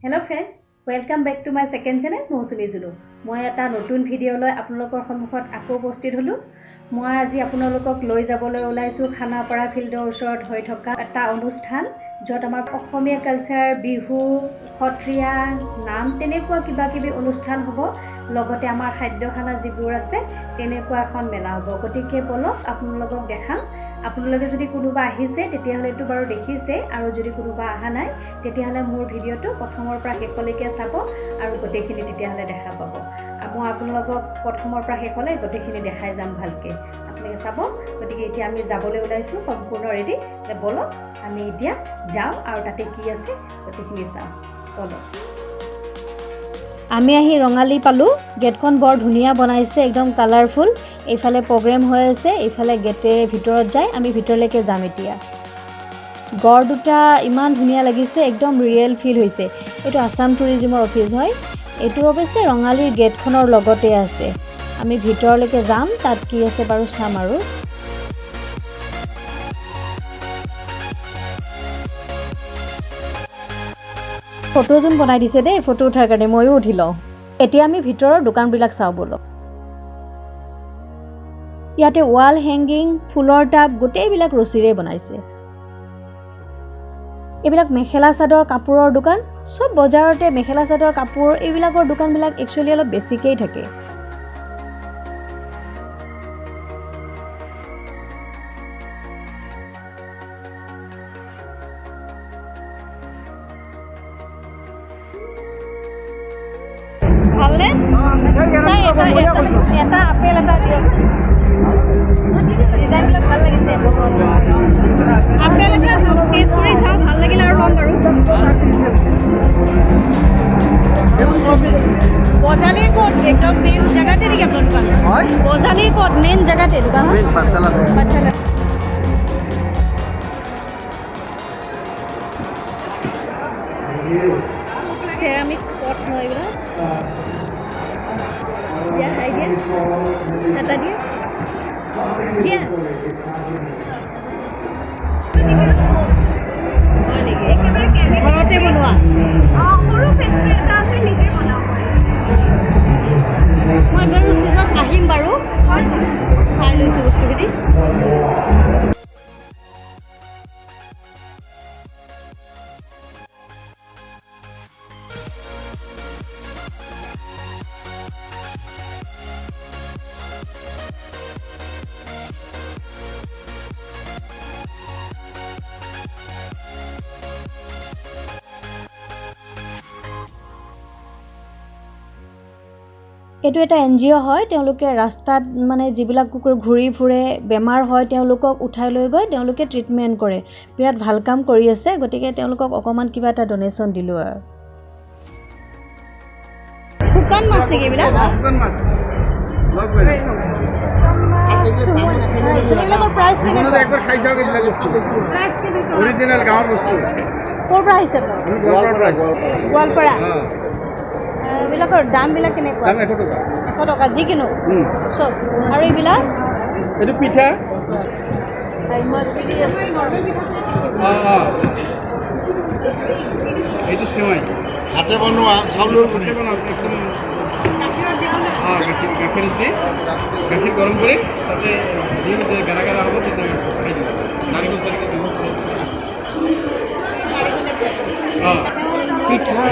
Hello friends, welcome back to my second channel Mousumi Junu. মই এটা নতুন video লৈ আপোনালোকৰ সন্মুখত আকৌ উপস্থিত হলো। মই আজি আপোনালোকক লৈ যাবলৈ ওলাইছো খানাপাৰা ফিল্ডৰ ওচৰত হৈ থকা এটা অনুষ্ঠান যত আমাৰ অসমীয়া কালচাৰ বিহু সত্ৰীয়া নাম তেনেকুৱা কিবা অনুষ্ঠান হ'ব লগতে আমাৰ খাদ্য খানা যিবোৰ আছে তেনেকুৱা এখন মেলা হ'ব গতিকে বলক আপোনালোকক দেখাম আপোনালোকে যদি কোনোবা আহিছে তেতিয়াহলে তো বাৰু দেখিছে আৰু যদি কোনোবা আহা নাই তেতিয়াহলে মোৰ ভিডিওটো প্ৰথমৰ পৰা শেষলৈকে চাব আৰু গোটেইখিনি তেতিয়াহলে দেখা পাব মই আপোনালোকক প্ৰথমৰ পৰা শেষলৈ গোটেইখিনি দেখাই যাম ভালকে আপোনালোকে চাব গতিকে এতিয়া আমি যাবলৈ ওলাইছো সম্পূৰ্ণ ৰেডি বলক আমি এতিয়া যাম আৰু তাতে কি আছে গোটেইখিনি চাম বলক আমি আহি ৰঙালী পালো গেটখন বৰ ধুনিয়া বনাইছে একদম কালাৰফুল এইফালে প্ৰগ্ৰাম হৈ আছে এইফালে গেটে ভিতৰত যায় আমি ভিতৰলৈকে যাম এতিয়া গড় দুটা ইমান ধুনিয়া লাগিছে একদম ৰিয়েল ফিল হৈছে এটো আসাম টুৰিজমৰ অফিস হয় এটো অৱশ্যে ৰঙালীৰ গেটখনৰ লগতে আছে আমি ভিতৰলৈকে যাম তাত কি আছে বাৰু চাম আৰু ফটো জুম বনাই দিছে দে ফটো উঠাৰ কাৰণে ময়ো উঠি লওঁ এতিয়া আমি ভিতৰৰ দোকানবিলাক চাও বলো ইয়াতে ওয়াল হ্যাঙ্গিং ফুলৰ টাব গোটেইবিলাক ৰছীৰে বনাইছে এইবিলাক মেখেলা চাদৰ কাপোৰৰ দোকান সব বজাৰতে মেখেলা চাদৰ কাপোৰ এইবিলাকৰ দোকানবিলাক একচুয়ালি অলপ বেছিকেই থাকে ভালনে এটা আপেল এটা দিয়ক ডিজাইনবিলাক ভাল লাগিছে আপেল এটা টেষ্ট কৰি চাও ভাল লাগিলে আৰু ল'ম বাৰু বজালিৰ ক'ত একদম মেইন জায়গাতে নেকি আপোনাৰ দোকান হয় বজালিৰ ক'ত মেইন জায়গাতে দোকান মেইন পাঠশালা সেৰামিক পট নয় এগুলো দিয়া হাই দিয়া হাতা দিয়া দিয়া ঘৰতে বনোৱা সৰু ফেক্টৰী এটা আছে নিজে বনাব মই বাৰু পিছত আহিম বাৰু চাই লৈছো বস্তুখিনি এটো এটা এনজিও হয় তেওঁলোকে ৰাস্তাত মানে যিবিলাক কুকুৰ ঘুৰি ফুৰে বেমাৰ হয় তেওঁলোকক উঠাই লৈ গৈ তেওঁলোকে ট্ৰিটমেন্ট কৰে বিৰাট ভাল কাম কৰি আছে গতিকে তেওঁলোকক অকমান কিবা এটা ডোনেশন দিলো আৰু শুকান মাছ নেকি বিলা শুকান মাছ প্ৰাইস কেনেকুৱা একবাৰ খাই চাওক এইবিলাক বস্তু প্ৰাইস কেনেকুৱা অৰিজিনাল গাঁৱৰ বস্তু ক'ৰ পৰা আহিছে গোৱালপাৰা বিলাকৰ দাম বিলাক কেনেকুৱা দাম 100 টকা 100 টকা জি কিনো সব আৰু এইবিলাক এটো পিঠা এইটো সেমাই হাতে বনোৱা চাউলৰ হাতে বনোৱা একদম গাখীৰ গৰম কৰি তাতে দিতে গাৰা গাৰা হ'ব তেতিয়া খাই দিব নাৰিকল চাৰিকল দিব পিঠা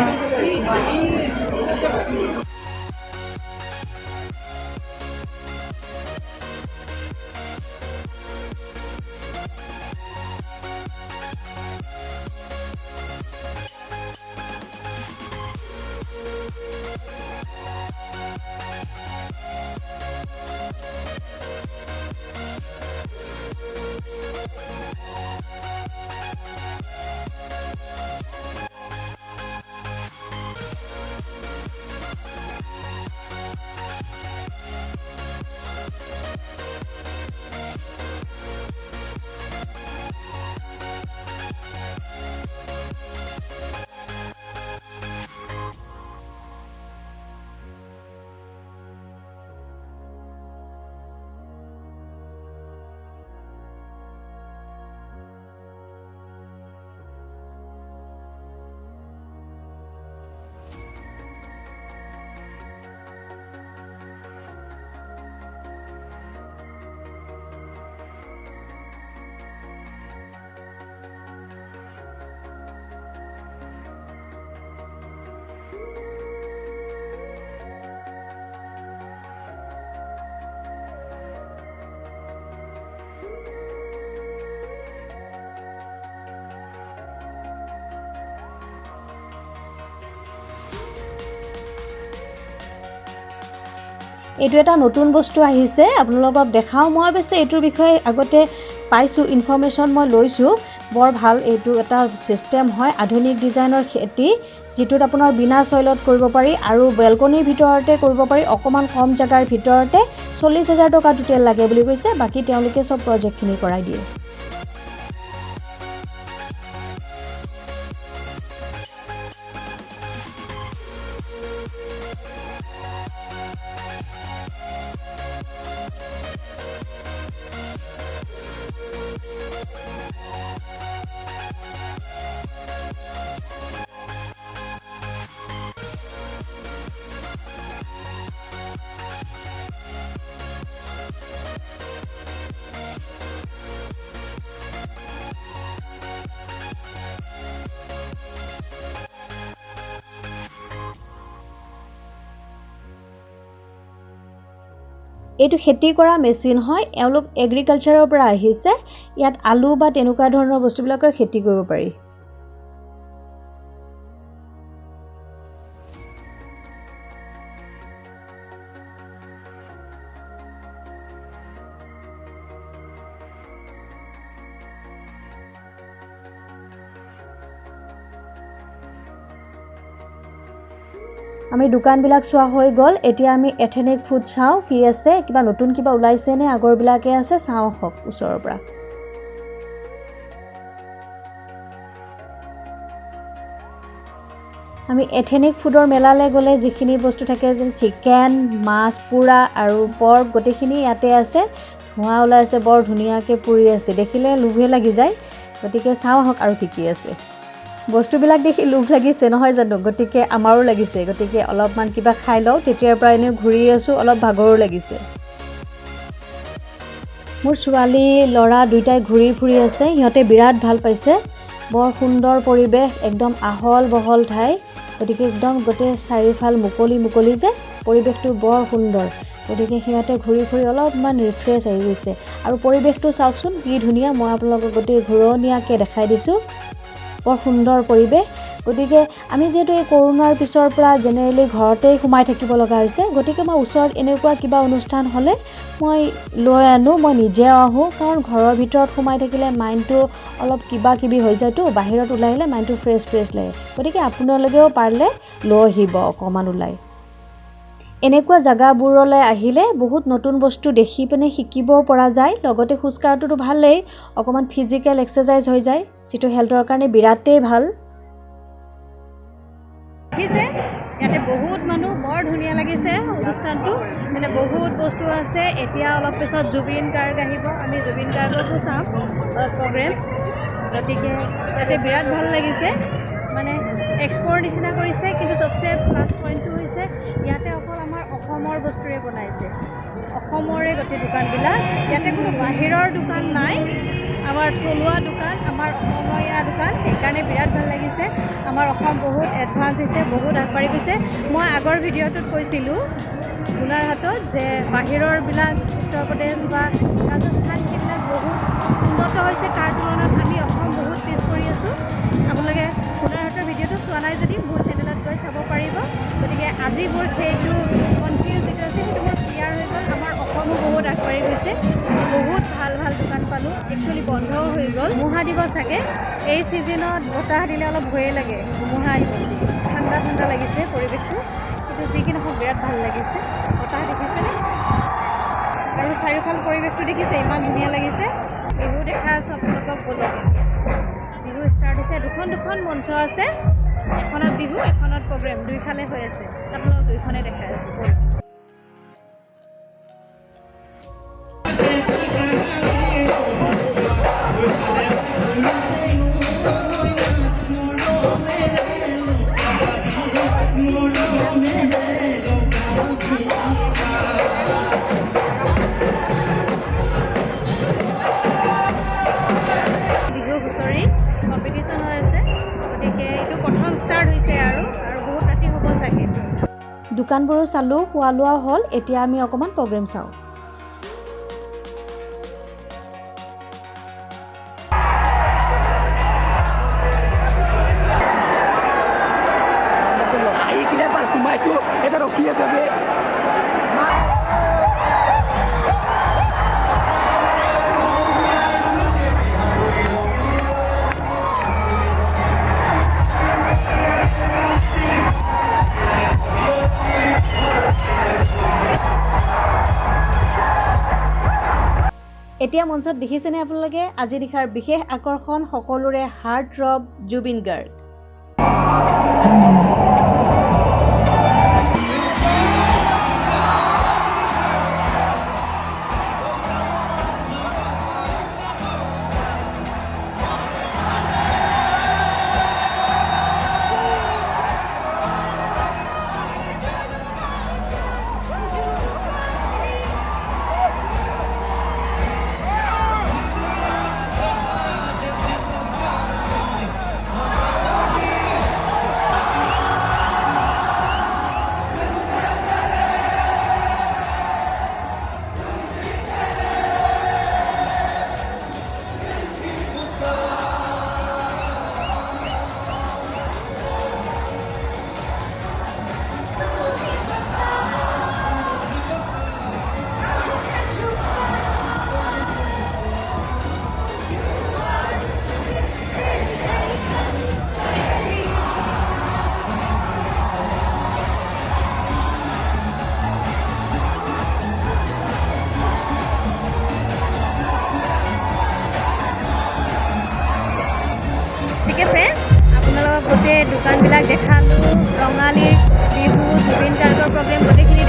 এইটো এটা নতুন বস্তু আহিছে আপোনালোকক দেখাও মই অৱশ্যে এইটোৰ বিষয়ে আগতে পাইছোঁ ইনফৰমেশ্যন মই লৈছোঁ বৰ ভাল এইটো এটা ছিষ্টেম হয় আধুনিক ডিজাইনৰ খেতি যিটোত আপোনাৰ বিনা চইলত কৰিব পাৰি আৰু বেলকনিৰ ভিতৰতে কৰিব পাৰি অকণমান কম জেগাৰ ভিতৰতে 40,000 টকা টোটেল লাগে বুলি কৈছে বাকী তেওঁলোকে চব প্ৰজেক্টখিনি কৰাই দিয়ে এইটো খেতি কৰা মেচিন হয় এওঁলোক এগ্ৰিকালচাৰৰ পৰা আহিছে ইয়াত আলু বা তেনেকুৱা ধৰণৰ বস্তুবিলাকৰ খেতি কৰিব পাৰি আমি দোকানবিলাক চোৱা হৈ গ'ল এতিয়া আমি এথেনিক ফুড চাওঁ কি আছে কিবা নতুন কিবা ওলাইছে নে আগৰবিলাকে আছে চাওঁ হক ওচৰৰ পৰা আমি এথেনিক ফুডৰ মেলালৈ গ'লে যিখিনি বস্তু থাকে যে চিকেন মাছ পুৰা আৰু পৰ্ক গোটেইখিনি ইয়াতে আছে ধোঁৱা ওলাইছে বৰ ধুনীয়াকৈ পুৰি আছে দেখিলে লোভে লাগি যায় গতিকে চাওঁ হক আৰু কি আছে বস্তুবিলাক দেখি লোভ লাগিছে নহয় জানো গতিকে আমাৰো লাগিছে গতিকে অলপমান কিবা খাই লওঁ তেতিয়াৰ পৰা এনে ঘূৰি আছোঁ অলপ ভাগৰো লাগিছে মোৰ ছোৱালী ল'ৰা দুইটাই ঘূৰি ফুৰি আছে সিহঁতে বিৰাট ভাল পাইছে বৰ সুন্দৰ পৰিৱেশ একদম আহল বহল ঠাই গতিকে একদম গোটেই চাৰিওফাল মুকলি যে পৰিৱেশটো বৰ সুন্দৰ গতিকে সিহঁতে ঘূৰি ফুৰি অলপমান ৰিফ্ৰেছ আহি গৈছে আৰু পৰিৱেশটো চাওকচোন কি ধুনীয়া মই আপোনালোকক গোটেই ঘূৰণীয়াকৈ দেখাই দিছোঁ বৰ সুন্দৰ পৰিৱেশ গতিকে আমি যেহেতু এই কৰোনাৰ পিছৰ পৰা জেনেৰেলি ঘৰতেই সোমাই থাকিব লগা হৈছে গতিকে মই ওচৰত এনেকুৱা কিবা অনুষ্ঠান হ'লে মই লৈ আনো মই নিজে আহোঁ কাৰণ ঘৰৰ ভিতৰত সোমাই থাকিলে মাইণ্ডটো অলপ কিবা কিবি হৈ যায়তো বাহিৰত ওলাই আহিলে মাইণ্ডটো ফ্ৰেছ লাগে গতিকে আপোনালোকেও পাৰিলে লৈ আহিব অকণমান ওলাই এনেকুৱা জাগাবোৰলৈ আহিলে বহুত নতুন বস্তু দেখি পিনে শিকিব পৰা যায় লগতে খোজ কঢ়াটোতো ভালেই অকণমান ফিজিকেল এক্সাৰচাইজ হৈ যায় যিটো হেল্থৰ কাৰণে বিৰাটেই ভাল দেখিছে ইয়াতে বহুত মানুহ বৰ ধুনীয়া লাগিছে অনুষ্ঠানটো মানে বহুত বস্তু আছে এতিয়া অলপ পিছত জুবিন গাৰ্গ আহিব আমি জুবিন গাৰ্গকো চাম প্ৰগ্ৰেম গতিকে ইয়াতে বিৰাট ভাল লাগিছে মানে এক্সপ'ৰ নিচিনা কৰিছে কিন্তু চবচে প্লাছ পইণ্টটো হৈছে ইয়াতে অকল আমাৰ অসমৰ বস্তুৰে বনাইছে অসমৰে গোটেই দোকানবিলাক ইয়াতে কোনো বাহিৰৰ দোকান নাই আমাৰ থলুৱা দোকান আমাৰ অসমীয়া দোকান সেইকাৰণে বিৰাট ভাল লাগিছে আমাৰ অসম বহুত এডভান্স হৈছে বহুত আগবাঢ়ি গৈছে মই আগৰ ভিডিঅ'টোত কৈছিলোঁ গোলাঘাটত যে বাহিৰৰবিলাক উত্তৰ প্ৰদেশ বা ৰাজস্থান সেইবিলাক বহুত উন্নত হৈছে তাৰ তুলনাত আমি অসম বহুত পিছ পৰি আছোঁ আপোনালোকে গোলাঘাটৰ ভিডিঅ'টো চোৱা নাই যদি মোৰ চেনেলত গৈ চাব পাৰিব গতিকে আজি মোৰ সেইটো কনফিউজ যিটো আছে সেইটো মোৰ ক্লিয়াৰ হৈ গ'ল আমাৰ অসমো বহুত আগবাঢ়ি গৈছে বহুত ভাল ভাল দোকান পালোঁ একচুৱেলি বন্ধও হৈ গ'ল ধুমুহা দিব চাগে এই ছিজনত বতাহ দিলে অলপ ভয়ে লাগে ধুমুহা আহিব বুলি ঠাণ্ডা লাগিছে পৰিৱেশটো কিন্তু যি কি নহওক বিৰাট ভাল লাগিছে বতাহ দেখিছেনে আৰু চাৰিওফাল পৰিৱেশটো দেখিছে ইমান ধুনীয়া লাগিছে বিহু দেখা আছোঁ আপোনালোকক ব'লক বিহু ষ্টাৰ্ট হৈছে দুখন মঞ্চ আছে এখনত বিহু এখনত প্ৰগ্ৰেম দুইফালে হৈ আছে আপোনালোকক দুইখনে দেখাই আছোঁ দোকানবোৰো চালোঁ খোৱা লোৱা হ'ল এতিয়া আমি অকণমান প্ৰগ্ৰেম চাওঁ Ahí que le parece más, eso es lo que es, এতিয়া মঞ্চত দেখিছেনে আপোনালোকে আজি নিশাৰ বিশেষ আকৰ্ষণ সকলোৰে heart throb Zubeen Garg. Friends আপোনালোকক গোটেই দোকানবিলাক দেখালোঁ ৰঙালী বিহু জুবিন গাৰ্গৰ প্ৰগ্ৰেম গোটেইখিনি